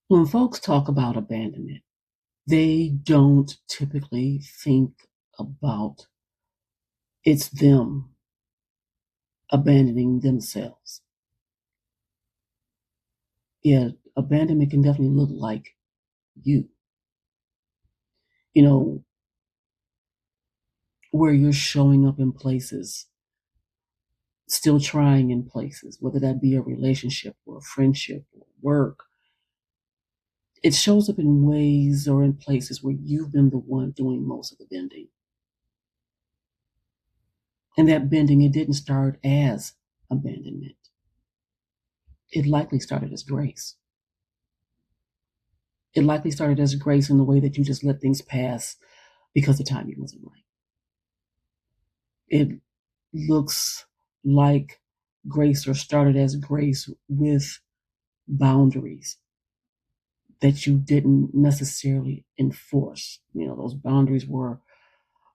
When folks talk about abandonment, they don't typically think about it's them abandoning themselves. Yeah, abandonment can definitely look like you, you know, where you're showing up in places, still trying in places, whether that be a relationship or a friendship or work. It shows up in ways or in places where you've been the one doing most of the bending. And that bending, it didn't start as abandonment. It likely started as grace. It likely started as grace in the way that you just let things pass because the timing wasn't right. It looks like grace or started as grace with boundaries that you didn't necessarily enforce. Those boundaries were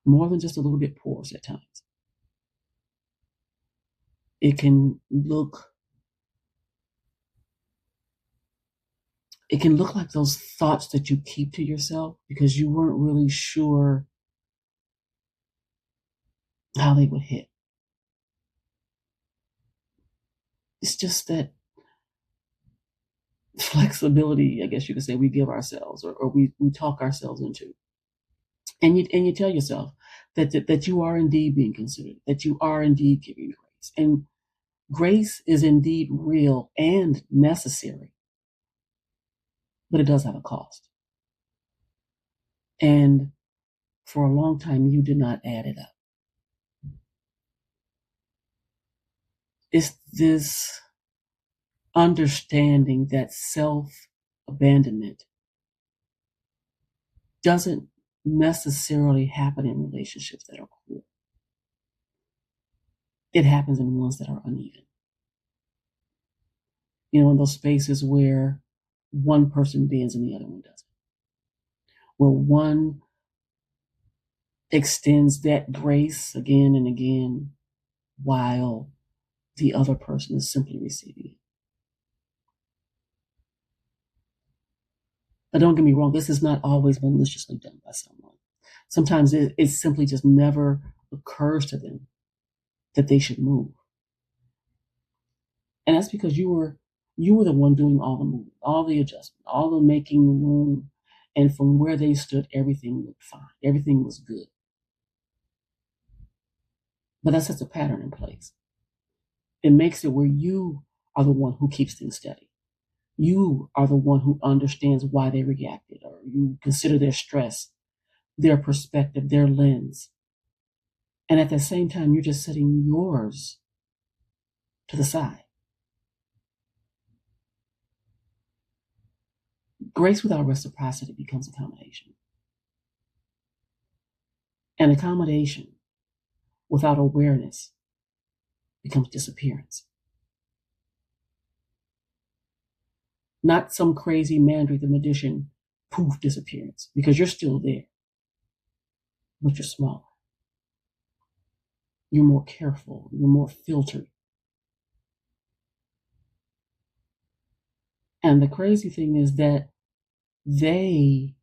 more than just a little bit porous at times. It can look it can look like those thoughts that you keep to yourself because you weren't really sure how they would hit. It's just that flexibility, I guess you could say, we give ourselves or we talk ourselves into. And you tell yourself that you are indeed being considered, that you are indeed giving grace. And grace is indeed real and necessary, but it does have a cost. And for a long time, you did not add it up. It's this understanding that self abandonment doesn't necessarily happen in relationships that are cool. It happens in ones that are uneven. In those spaces where one person bends and the other one doesn't, where one extends that grace again and again while the other person is simply receiving it. But don't get me wrong, this is not always maliciously done by someone. Sometimes it simply just never occurs to them that they should move. And that's because you were the one doing all the moving, all the adjustment, all the making room. And from where they stood, everything looked fine. Everything was good. But that sets a pattern in place. It makes it where you are the one who keeps things steady. You are the one who understands why they reacted, or you consider their stress, their perspective, their lens. And at the same time, you're just setting yours to the side. Grace without reciprocity becomes accommodation. And accommodation without awareness becomes disappearance. Not some crazy Mandrake the magician poof disappearance, because you're still there, but you're smaller. You're more careful. You're more filtered. And the crazy thing is that they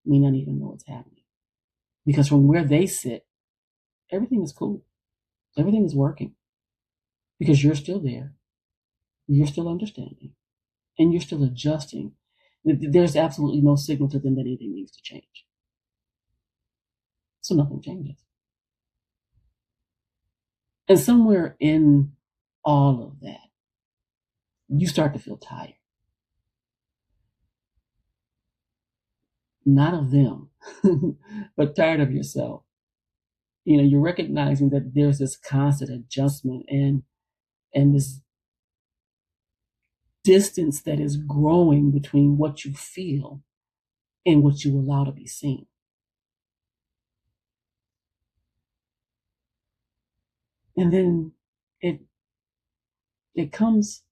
may not even know it's happening. Because from where they sit, everything is cool. Everything is working. Because you're still there. You're still understanding. And you're still adjusting. There's absolutely no signal to them that anything needs to change. So nothing changes. And somewhere in all of that, you start to feel tired. Not of them, but tired of yourself. You're recognizing that there's this constant adjustment and this distance that is growing between what you feel and what you allow to be seen. And then it it comes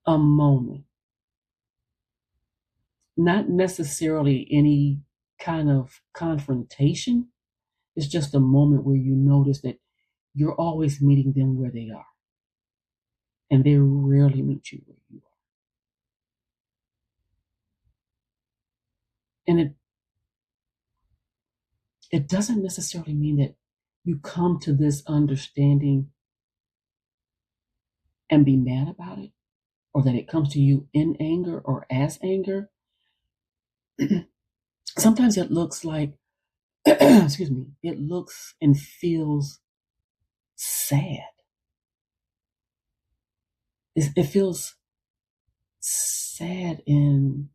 a moment, not necessarily any kind of confrontation. It's just a moment where you notice that you're always meeting them where they are, and they rarely meet you where you are. And it doesn't necessarily mean that you come to this understanding and be mad about it, or that it comes to you in anger or as anger. Sometimes it looks like, excuse me, it looks and feels sad. It feels sad and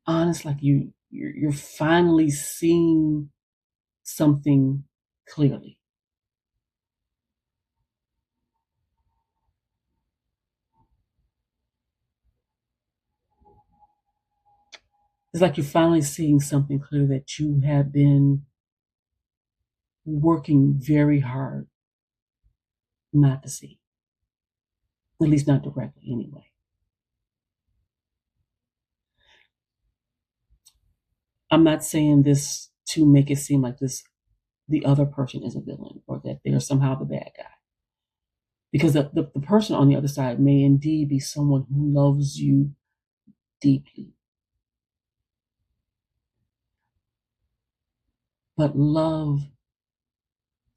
honest, like you're finally seeing something clearly. It's like you're finally seeing something clear that you have been working very hard not to see, at least not directly anyway. I'm not saying this to make it seem like the other person is a villain or that they're somehow the bad guy. Because the person on the other side may indeed be someone who loves you deeply. But love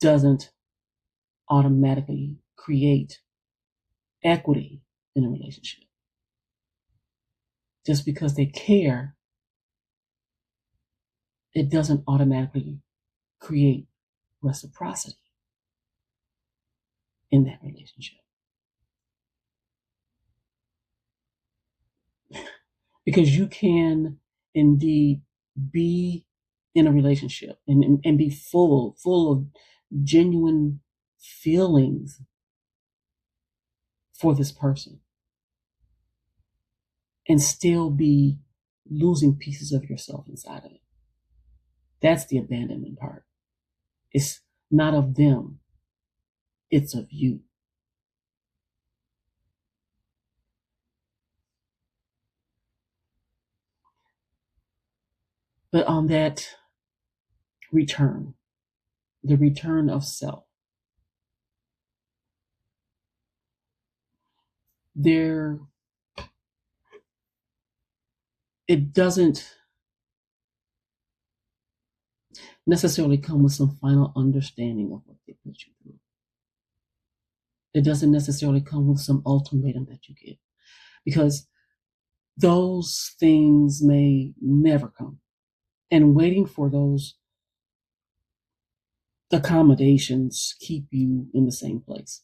doesn't automatically create equity in a relationship. Just because they care, it doesn't automatically create reciprocity in that relationship. Because you can indeed be in a relationship and be full of genuine feelings for this person and still be losing pieces of yourself inside of it. That's the abandonment part. It's not of them, it's of you. But on that return, the return of self, there it doesn't necessarily come with some final understanding of what they put you through. It doesn't necessarily come with some ultimatum that you get, because those things may never come. And waiting for those accommodations keep you in the same place.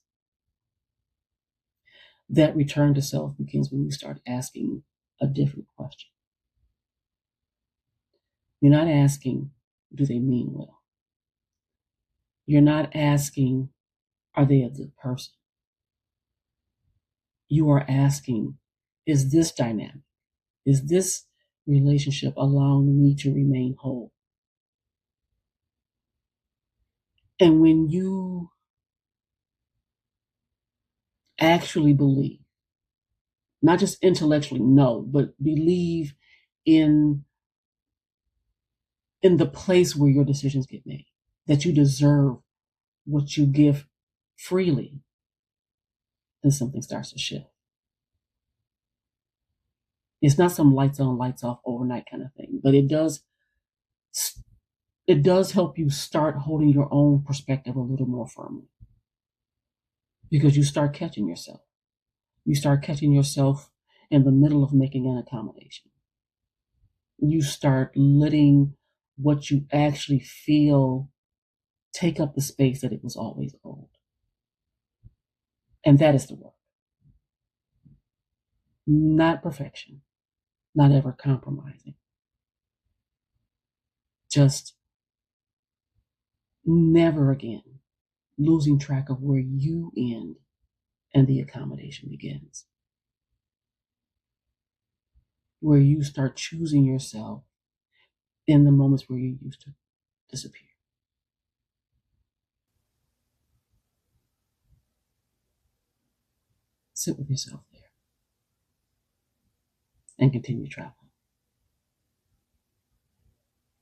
That return to self begins when you start asking a different question. You're not asking, do they mean well? You're not asking, are they a good person? You are asking, is this dynamic? Is this relationship allowing me to remain whole? And when you actually believe, not just intellectually know, but believe in in the place where your decisions get made, that you deserve what you give freely, then something starts to shift. It's not some lights on, lights off overnight kind of thing, but it does help you start holding your own perspective a little more firmly, because you start catching yourself. You start catching yourself in the middle of making an accommodation. You start letting what you actually feel take up the space that it was always owed. And that is the work. Not perfection, not ever compromising, just never again losing track of where you end and the accommodation begins. Where you start choosing yourself in the moments where you used to disappear. Sit with yourself there and continue traveling.